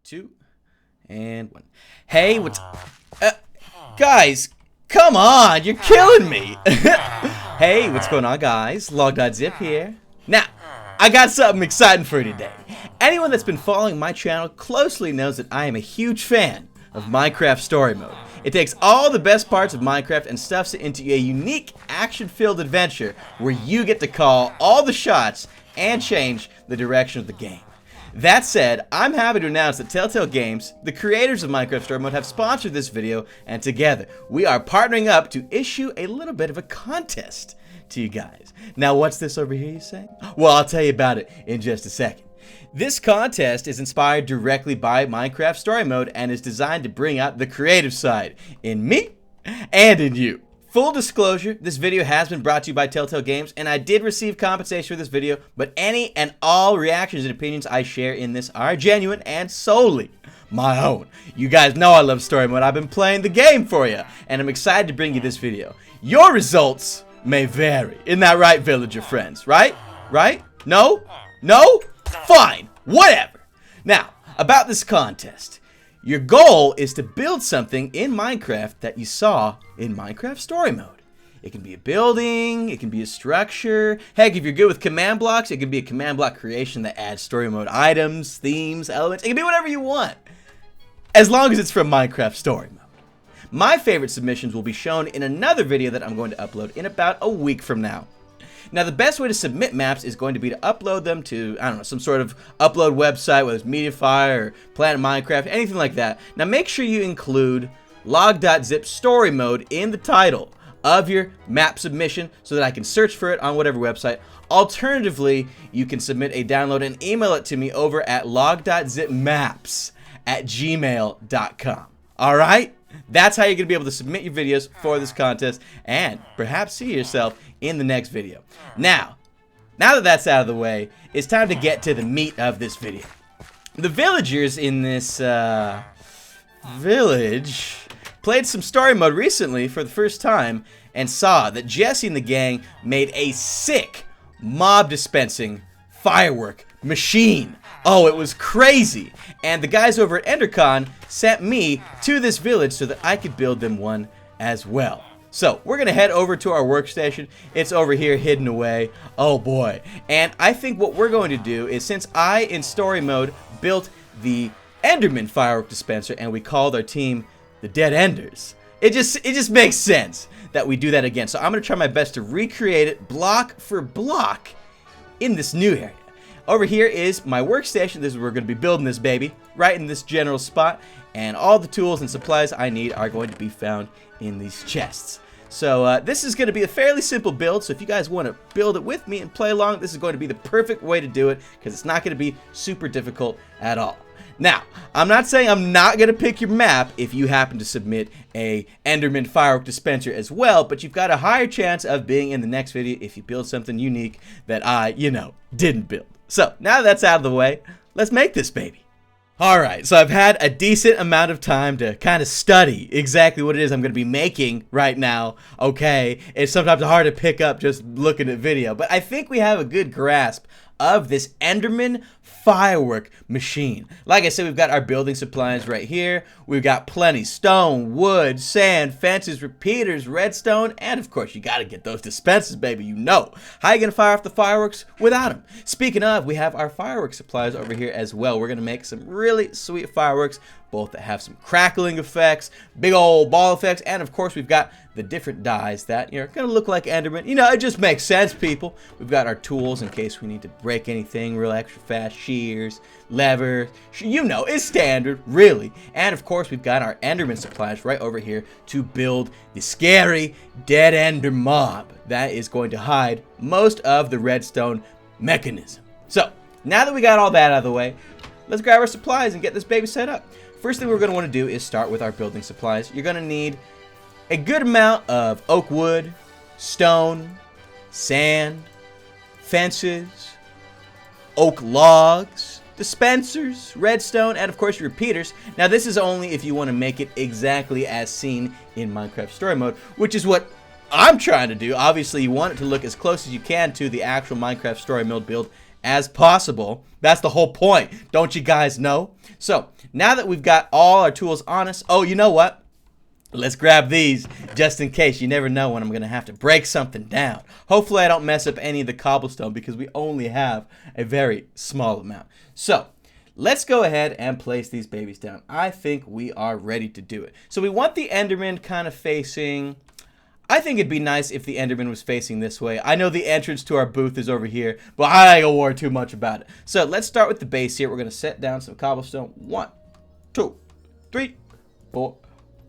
2, and 1. Hey, what's... guys, come on, you're killing me. Hey, what's going on, guys? Logdotzip here. Now, I got something exciting for you today. Anyone that's been following my channel closely knows that I am a huge fan of Minecraft Story Mode. It takes all the best parts of Minecraft and stuffs it into a unique, action-filled adventure where you get to call all the shots and change the direction of the game. That said, I'm happy to announce that Telltale Games, the creators of Minecraft Story Mode, have sponsored this video, and together we are partnering up to issue a little bit of a contest to you guys. Now, what's this over here, you say? Well, I'll tell you about it in just a second. This contest is inspired directly by Minecraft Story Mode and is designed to bring out the creative side in me and in you. Full disclosure, this video has been brought to you by Telltale Games, and I did receive compensation for this video, but any and all reactions and opinions I share in this are genuine and solely my own. You guys know I love Story Mode. I've been playing the game for you, and I'm excited to bring you this video. Your results may vary. Isn't that right, villager friends? Right? Right? No? No? Fine. Whatever. Now, about this contest. Your goal is to build something in Minecraft that you saw in Minecraft Story Mode. It can be a building, it can be a structure. Heck, if you're good with command blocks, it can be a command block creation that adds Story Mode items, themes, elements. It can be whatever you want, as long as it's from Minecraft Story Mode. My favorite submissions will be shown in another video that I'm going to upload in about a week from now. Now, the best way to submit maps is going to be to upload them to, I don't know, some sort of upload website, whether it's Mediafire or Planet Minecraft, anything like that. Now, make sure you include Logdotzip Story Mode in the title of your map submission so that I can search for it on whatever website. Alternatively, you can submit a download and email it to me over at logdotzipmaps@gmail.com. All right? That's how you're going to be able to submit your videos for this contest and perhaps see yourself in the next video. Now that that's out of the way, it's time to get to the meat of this video. The villagers in this village played some story mode recently for the first time and saw that Jesse and the gang made a sick mob dispensing firework machine. Oh, it was crazy. And the guys over at EnderCon sent me to this village so that I could build them one as well. So, we're going to head over to our workstation. It's over here hidden away. Oh boy. And I think what we're going to do is, since I, in story mode, built the Enderman firework dispenser and we called our team the Dead Enders, it just makes sense that we do that again. So I'm going to try my best to recreate it block for block in this new area. Over here is my workstation. This is where we're going to be building this baby, right in this general spot. And all the tools and supplies I need are going to be found in these chests. So this is going to be a fairly simple build. So if you guys want to build it with me and play along, this is going to be the perfect way to do it because it's not going to be super difficult at all. Now, I'm not saying I'm not going to pick your map if you happen to submit a Enderman firework dispenser as well, but you've got a higher chance of being in the next video if you build something unique that I, didn't build. So, now that that's out of the way, let's make this baby. Alright, so I've had a decent amount of time to kind of study exactly what it is I'm going to be making right now. Okay, it's sometimes hard to pick up just looking at video, but I think we have a good grasp of this Enderman firework machine. Like I said, we've got our building supplies right here. We've got plenty: stone, wood, sand, fences, repeaters, redstone, and of course you gotta get those dispensers, baby. You know. How you gonna fire off the fireworks without them? Speaking of, we have our firework supplies over here as well. We're gonna make some really sweet fireworks, both that have some crackling effects, big old ball effects, and of course we've got the different dyes that are gonna look like Enderman. It just makes sense, people. We've got our tools in case we need to break anything real extra fast: shears, lever, it's standard, really. And of course we've got our Enderman supplies right over here to build the scary dead ender mob that is going to hide most of the redstone mechanism. So now that we got all that out of the way, let's grab our supplies and get this baby set up. First thing we're going to want to do is start with our building supplies. You're going to need a good amount of oak wood, stone, sand, fences, oak logs, dispensers, redstone, and of course your repeaters. Now this is only if you want to make it exactly as seen in Minecraft Story Mode, which is what I'm trying to do. Obviously you want it to look as close as you can to the actual Minecraft Story Mode build as possible. That's the whole point. Don't you guys know? So now that we've got all our tools on us, oh, you know what? Let's grab these just in case. You never know when I'm going to have to break something down. Hopefully I don't mess up any of the cobblestone because we only have a very small amount. So let's go ahead and place these babies down. I think we are ready to do it. So we want the Enderman kind of facing... I think it'd be nice if the Enderman was facing this way. I know the entrance to our booth is over here, but I ain't gonna worry too much about it. So let's start with the base here. We're going to set down some cobblestone. 1, 2, 3, 4,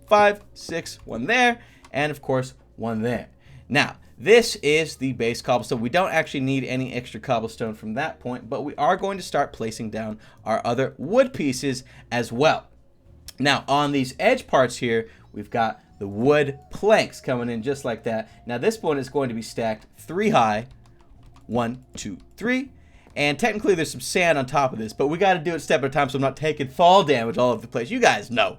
5, 6, 1 there, and of course 1 there. Now, this is the base cobblestone. We don't actually need any extra cobblestone from that point, but we are going to start placing down our other wood pieces as well. Now, on these edge parts here, we've got the wood planks coming in just like that. Now, this one is going to be stacked 3 high. 1, 2, 3. And technically, there's some sand on top of this, but we got to do it step at a time so I'm not taking fall damage all over the place. You guys know.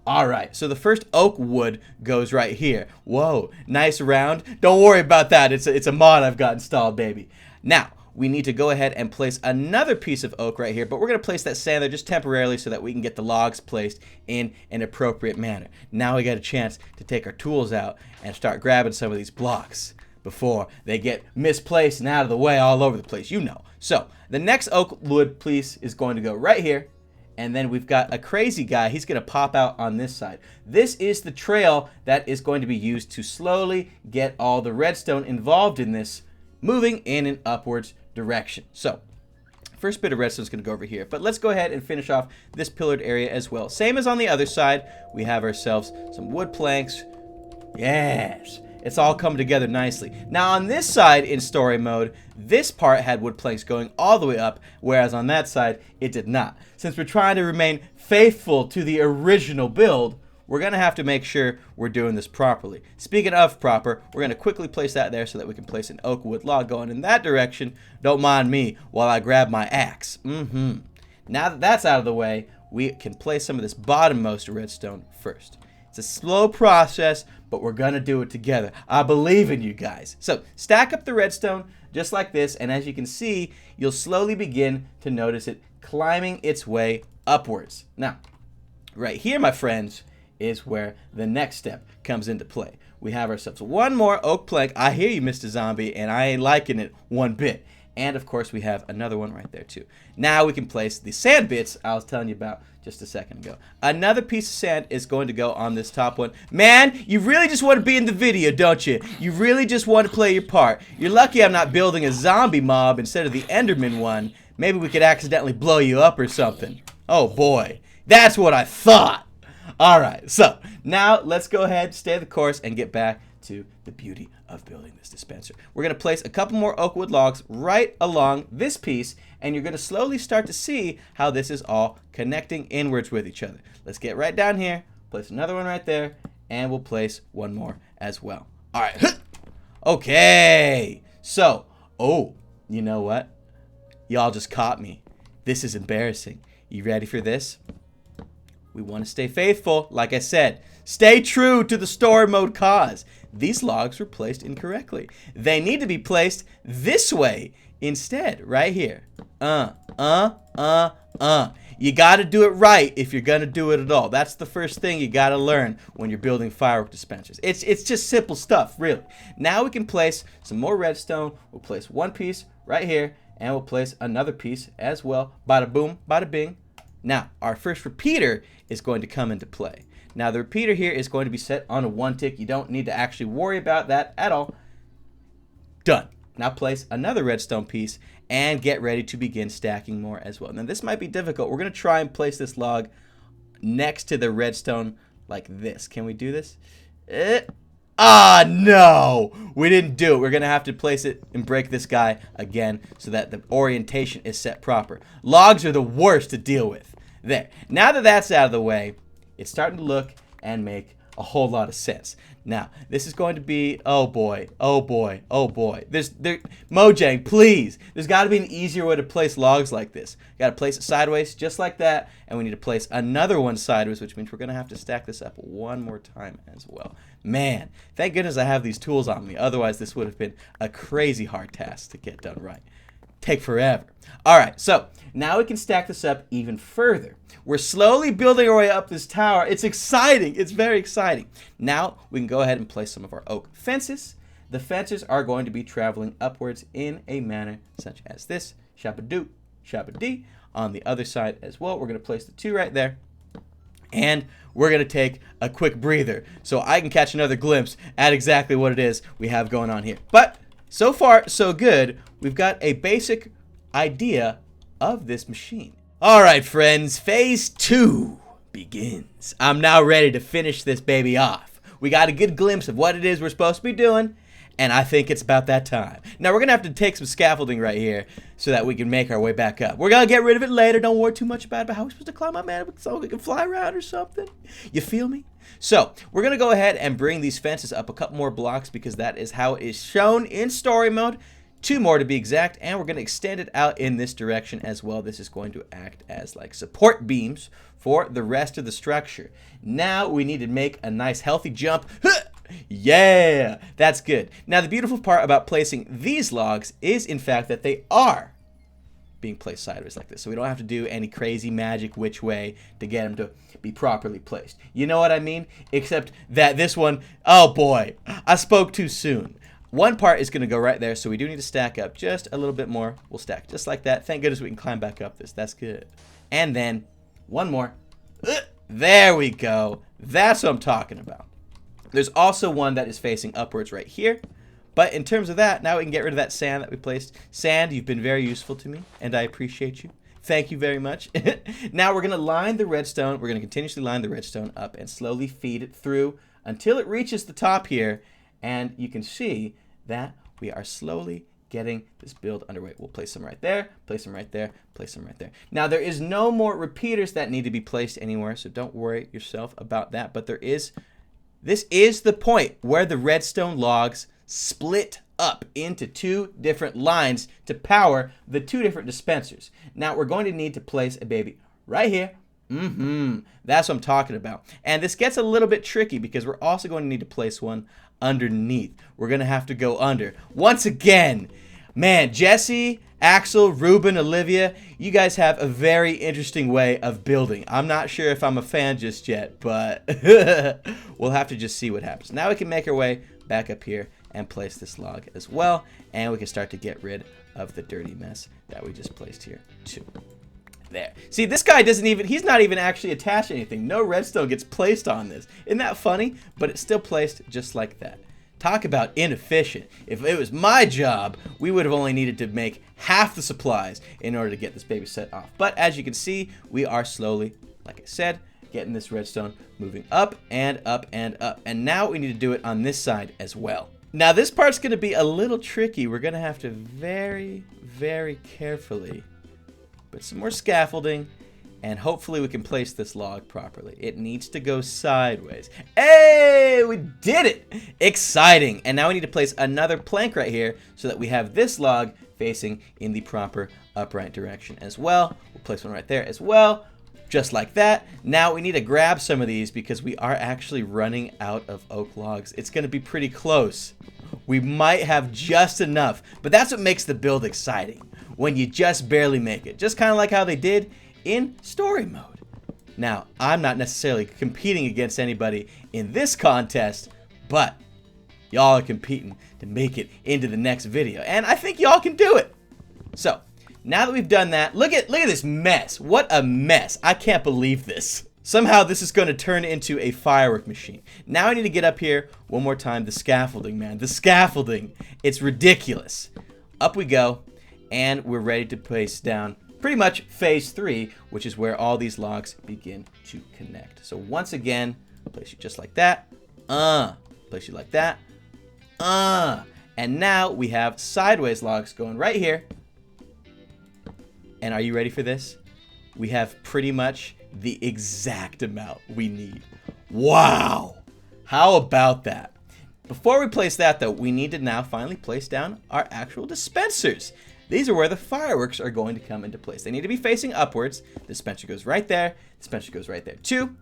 All right, so the first oak wood goes right here. Whoa, nice round. Don't worry about that. It's a mod I've got installed, baby. Now, we need to go ahead and place another piece of oak right here, but we're going to place that sand there just temporarily so that we can get the logs placed in an appropriate manner. Now we got a chance to take our tools out and start grabbing some of these blocks before they get misplaced and out of the way all over the place, you know. So, the next oak wood piece is going to go right here. And then we've got a crazy guy. He's going to pop out on this side. This is the trail that is going to be used to slowly get all the redstone involved in this, moving in an upwards direction. So, first bit of redstone is going to go over here. But let's go ahead and finish off this pillared area as well. Same as on the other side, we have ourselves some wood planks. Yes. It's all coming together nicely. Now on this side in story mode, this part had wood planks going all the way up, whereas on that side, it did not. Since we're trying to remain faithful to the original build, we're going to have to make sure we're doing this properly. Speaking of proper, we're going to quickly place that there so that we can place an oak wood log going in that direction. Don't mind me while I grab my axe. Now that that's out of the way, we can place some of this bottommost redstone first. It's a slow process, but we're going to do it together. I believe in you guys. So stack up the redstone just like this, and as you can see, you'll slowly begin to notice it climbing its way upwards. Now, right here, my friends, is where the next step comes into play. We have ourselves one more oak plank. I hear you, Mr. Zombie, and I ain't liking it one bit. And, of course, we have another one right there, too. Now we can place the sand bits I was telling you about just a second ago. Another piece of sand is going to go on this top one. Man, you really just want to be in the video, don't you? You really just want to play your part. You're lucky I'm not building a zombie mob instead of the Enderman one. Maybe we could accidentally blow you up or something. Oh, boy. That's what I thought. All right, so now let's go ahead, stay the course, and get back to the beauty of building this dispenser. We're going to place a couple more oak wood logs right along this piece, and you're going to slowly start to see how this is all connecting inwards with each other. Let's get right down here, place another one right there, and we'll place one more as well. All right. Okay. So, oh, you know what? Y'all just caught me. This is embarrassing. You ready for this? We want to stay faithful. Like I said, stay true to the story mode cause. These logs were placed incorrectly. They need to be placed this way instead, right here. You got to do it right if you're going to do it at all. That's the first thing you got to learn when you're building firework dispensers. It's just simple stuff, really. Now we can place some more redstone. We'll place one piece right here, and we'll place another piece as well. Bada boom, bada bing. Now, our first repeater is going to come into play. Now, the repeater here is going to be set on a 1 tick. You don't need to actually worry about that at all. Done. Now, place another redstone piece and get ready to begin stacking more as well. Now, this might be difficult. We're going to try and place this log next to the redstone like this. Can we do this? No! We didn't do it. We're going to have to place it and break this guy again so that the orientation is set proper. Logs are the worst to deal with. There. Now that that's out of the way, it's starting to look and make a whole lot of sense. Now, this is going to be, oh boy, oh boy, oh boy. Mojang, please. There's got to be an easier way to place logs like this. Got to place it sideways, just like that, and we need to place another one sideways, which means we're going to have to stack this up one more time as well. Man, thank goodness I have these tools on me. Otherwise, this would have been a crazy hard task to get done right. take forever. All right, so now we can stack this up even further. We're slowly building our way up this tower. It's exciting. It's very exciting. Now we can go ahead and place some of our oak fences. The fences are going to be traveling upwards in a manner such as this. Shabba-doo, shabba-dee. On the other side as well, we're going to place the 2 right there. And we're going to take a quick breather so I can catch another glimpse at exactly what it is we have going on here. But so far, so good. We've got a basic idea of this machine. All right, friends, phase 2 begins. I'm now ready to finish this baby off. We got a good glimpse of what it is we're supposed to be doing, and I think it's about that time. Now, we're going to have to take some scaffolding right here so that we can make our way back up. We're going to get rid of it later. Don't worry too much about it. But how are we supposed to climb up, man? So we can fly around or something? You feel me? So, we're going to go ahead and bring these fences up a couple more blocks because that is how it is shown in story mode. 2 more to be exact, and we're going to extend it out in this direction as well. This is going to act as like support beams for the rest of the structure. Now we need to make a nice healthy jump. Yeah, that's good. Now the beautiful part about placing these logs is in fact that they are being placed sideways like this. So we don't have to do any crazy magic which way to get them to be properly placed. You know what I mean? Except that this one, oh boy, I spoke too soon. One part is going to go right there, so we do need to stack up just a little bit more. We'll stack just like that. Thank goodness we can climb back up this. That's good. And then one more. There we go. That's what I'm talking about. There's also one that is facing upwards right here. But in terms of that, now we can get rid of that sand that we placed. Sand, you've been very useful to me, and I appreciate you. Thank you very much. Now we're going to line the redstone. We're going to continuously line the redstone up and slowly feed it through until it reaches the top here. And you can see that we are slowly getting this build underway. We'll place some right there, place some right there, place some right there. Now, there is no more repeaters that need to be placed anywhere, so don't worry yourself about that. But this is the point where the redstone logs split up into 2 different lines to power the 2 different dispensers. Now, we're going to need to place a baby right here. That's what I'm talking about. And this gets a little bit tricky because we're also going to need to place one underneath. We're going to have to go under. Once again, man, Jesse, Axel, Ruben, Olivia, you guys have a very interesting way of building. I'm not sure if I'm a fan just yet, but we'll have to just see what happens. Now we can make our way back up here and place this log as well, and we can start to get rid of the dirty mess that we just placed here too. There. See, this guy he's not even actually attached to anything. No redstone gets placed on this. Isn't that funny? But it's still placed just like that. Talk about inefficient. If it was my job, we would have only needed to make half the supplies in order to get this baby set off. But as you can see, we are slowly, like I said, getting this redstone moving up and up and up. And now we need to do it on this side as well. Now this part's going to be a little tricky. We're going to have to very, very carefully put some more scaffolding, and hopefully we can place this log properly. It needs to go sideways. Hey, we did it! Exciting! And now we need to place another plank right here so that we have this log facing in the proper upright direction as well. We'll place one right there as well, just like that. Now we need to grab some of these because we are actually running out of oak logs. It's going to be pretty close. We might have just enough, but that's what makes the build exciting. When you just barely make it. Just kind of like how they did in story mode. Now, I'm not necessarily competing against anybody in this contest, but y'all are competing to make it into the next video. And I think y'all can do it. So, now that we've done that, look at this mess. What a mess. I can't believe this. Somehow this is going to turn into a firework machine. Now I need to get up here one more time. The scaffolding, man. The scaffolding. It's ridiculous. Up we go. And we're ready to place down pretty much phase 3, which is where all these logs begin to connect. So once again, place you just like that. Place you like that. And now we have sideways logs going right here. And are you ready for this? We have pretty much the exact amount we need. Wow! How about that? Before we place that, though, we need to now finally place down our actual dispensers. These are where the fireworks are going to come into place. They need to be facing upwards. The dispenser goes right there. The dispenser goes right there too.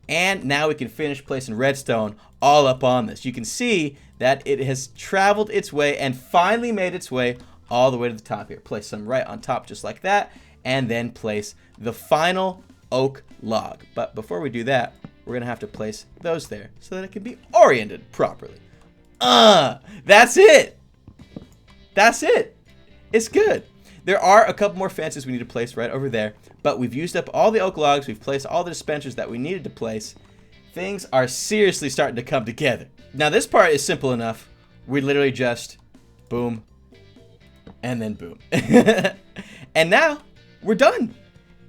And now we can finish placing redstone all up on this. You can see that it has traveled its way and finally made its way all the way to the top here. Place some right on top just like that, and then place the final oak log. But before we do that, we're going to have to place those there so that it can be oriented properly. That's it. That's it. It's good. There are a couple more fences we need to place right over there, but we've used up all the oak logs. We've placed all the dispensers that we needed to place. Things are seriously starting to come together. Now, this part is simple enough. We literally just boom, and then boom. And now, we're done.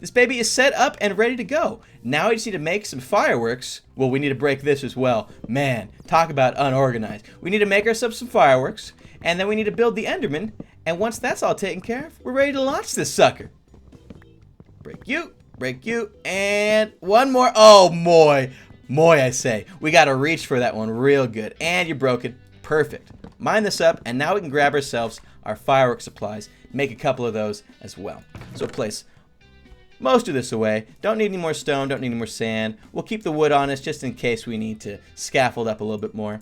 This baby is set up and ready to go. Now we just need to make some fireworks. Well, we need to break this as well. Man, talk about unorganized. We need to make ourselves some fireworks, and then we need to build the Enderman. And once that's all taken care of, we're ready to launch this sucker. Break you, and one more. Oh, moi, I say. We got to reach for that one real good. And you're broken. Perfect. Mine this up, and now we can grab ourselves our firework supplies. Make a couple of those as well. So place most of this away. Don't need any more stone, don't need any more sand. We'll keep the wood on us just in case we need to scaffold up a little bit more.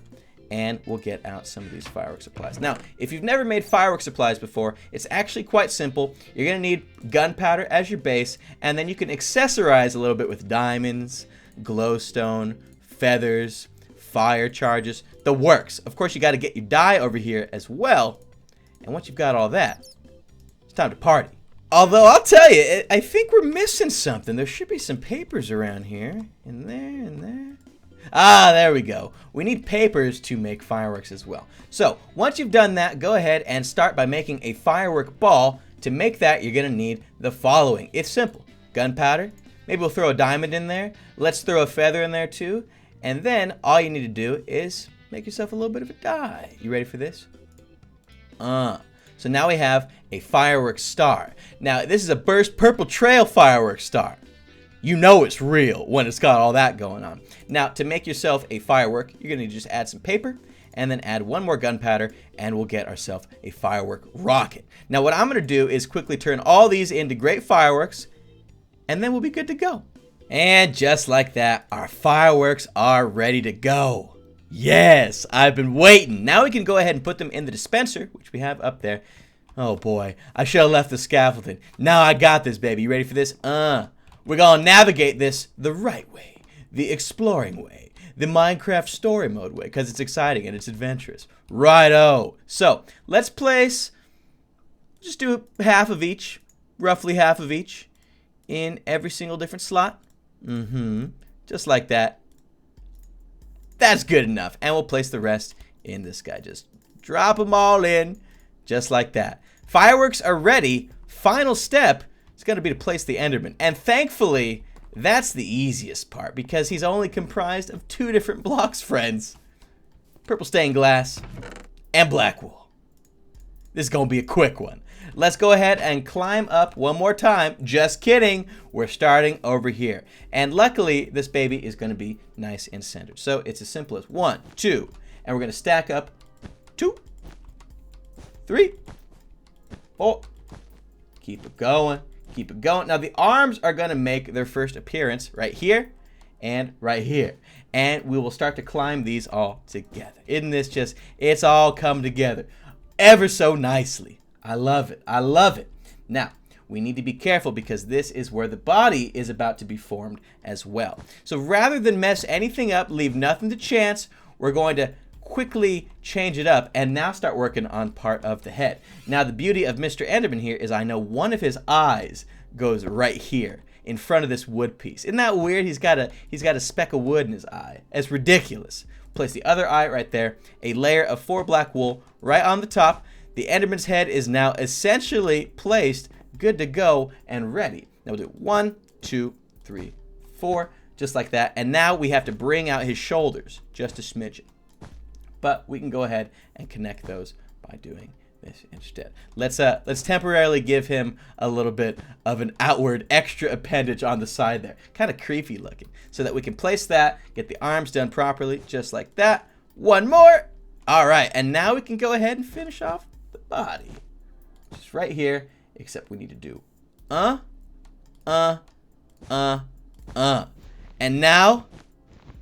And we'll get out some of these firework supplies. Now, if you've never made firework supplies before, it's actually quite simple. You're going to need gunpowder as your base, and then you can accessorize a little bit with diamonds, glowstone, feathers, fire charges, the works. Of course, you got to get your dye over here as well. And once you've got all that, it's time to party. Although, I'll tell you, I think we're missing something. There should be some papers around here. In there, in there. Ah, there we go. We need papers to make fireworks as well. So, once you've done that, go ahead and start by making a firework ball. To make that, you're going to need the following. It's simple. Gunpowder. Maybe we'll throw a diamond in there. Let's throw a feather in there too. And then, all you need to do is make yourself a little bit of a dye. You ready for this? So now we have a fireworks star. Now, this is a burst purple trail fireworks star. You know it's real when it's got all that going on. Now, to make yourself a firework, you're going to just add some paper and then add one more gunpowder, and we'll get ourselves a firework rocket. Now, what I'm going to do is quickly turn all these into great fireworks, and then we'll be good to go. And just like that, our fireworks are ready to go. Yes, I've been waiting. Now we can go ahead and put them in the dispenser, which we have up there. Oh boy, I should have left the scaffolding. Now I got this, baby. You ready for this? We're gonna navigate this the right way, the exploring way, the Minecraft story mode way, because it's exciting and it's adventurous. Righto. So let's place, just do half of each, roughly half of each, in every single different slot. Just like that. That's good enough. And we'll place the rest in this guy. Just drop them all in, just like that. Fireworks are ready. Final step is going to be to place the Enderman. And thankfully, that's the easiest part because he's only comprised of 2 different blocks, friends. Purple stained glass and black wool. This is going to be a quick one. Let's go ahead and climb up one more time. Just kidding. We're starting over here. And luckily, this baby is going to be nice and centered. So it's as simple as 1, 2. And we're going to stack up 2, 3, 4. Keep it going. Keep it going. Now, the arms are going to make their first appearance right here and right here. And we will start to climb these all together. Isn't this just, it's all come together ever so nicely. I love it. I love it. Now, we need to be careful because this is where the body is about to be formed as well. So rather than mess anything up, leave nothing to chance, we're going to quickly change it up and now start working on part of the head. Now, the beauty of Mr. Enderman here is I know one of his eyes goes right here in front of this wood piece. Isn't that weird? He's got a speck of wood in his eye. It's ridiculous. Place the other eye right there. A layer of 4 black wool right on the top. The Enderman's head is now essentially placed, good to go, and ready. Now we'll do 1, 2, 3, 4, just like that. And now we have to bring out his shoulders, just a smidgen. But we can go ahead and connect those by doing this instead. Let's temporarily give him a little bit of an outward extra appendage on the side there. Kind of creepy looking. So that we can place that, get the arms done properly, just like that. One more. All right, and now we can go ahead and finish off the body. Just right here, except we need to do and now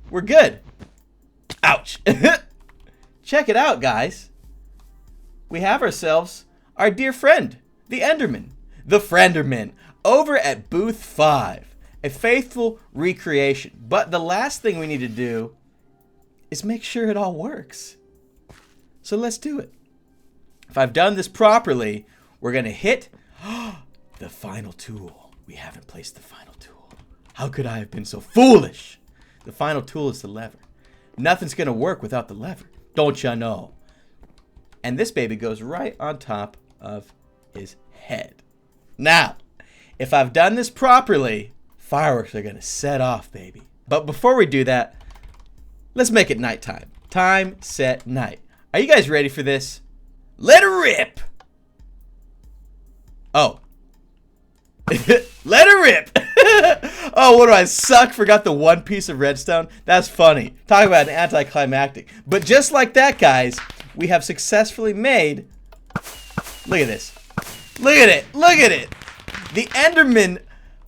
we're good. Ouch. Check it out, guys. We have ourselves our dear friend, the Enderman, the Frienderman, over at Booth 5. A faithful recreation. But the last thing we need to do is make sure it all works. So let's do it. If I've done this properly, we're going to hit the final tool. We haven't placed the final tool. How could I have been so foolish? The final tool is the lever. Nothing's going to work without the lever. Don't you know? And this baby goes right on top of his head. Now, if I've done this properly, fireworks are going to set off, baby. But before we do that, let's make it nighttime. Time, set, night. Are you guys ready for this? Let it rip! Oh. Let it rip! Oh, what do I suck? Forgot the one piece of redstone? That's funny. Talk about an anticlimactic. But just like that, guys, we have successfully made... Look at this. Look at it. Look at it. The Enderman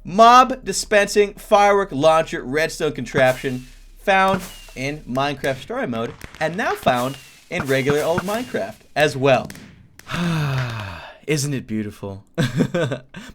mob dispensing firework launcher redstone contraption found in Minecraft Story Mode and now found in regular old Minecraft as well. Isn't it beautiful?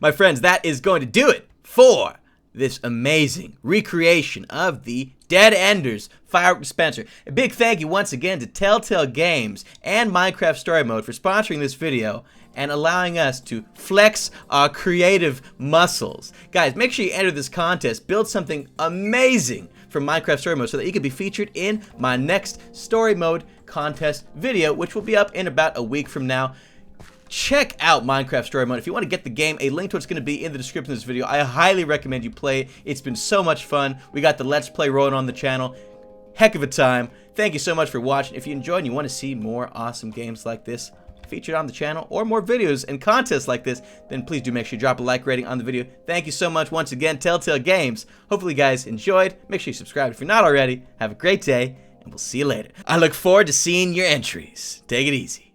My friends, that is going to do it for this amazing recreation of the Dead Enders firework dispenser. A big thank you once again to Telltale Games and Minecraft Story Mode for sponsoring this video and allowing us to flex our creative muscles. Guys, make sure you enter this contest. Build something amazing from Minecraft Story Mode so that you can be featured in my next Story Mode contest video, which will be up in about a week from now. Check out Minecraft Story Mode. If you want to get the game, a link to it's going to be in the description of this video. I highly recommend you play it. It's been so much fun. We got the Let's Play rolling on the channel. Heck of a time. Thank you so much for watching. If you enjoyed and you want to see more awesome games like this featured on the channel or more videos and contests like this, then please do make sure you drop a like rating on the video. Thank you so much once again, Telltale Games. Hopefully you guys enjoyed. Make sure you subscribe if you're not already. Have a great day, and we'll see you later. I look forward to seeing your entries. Take it easy.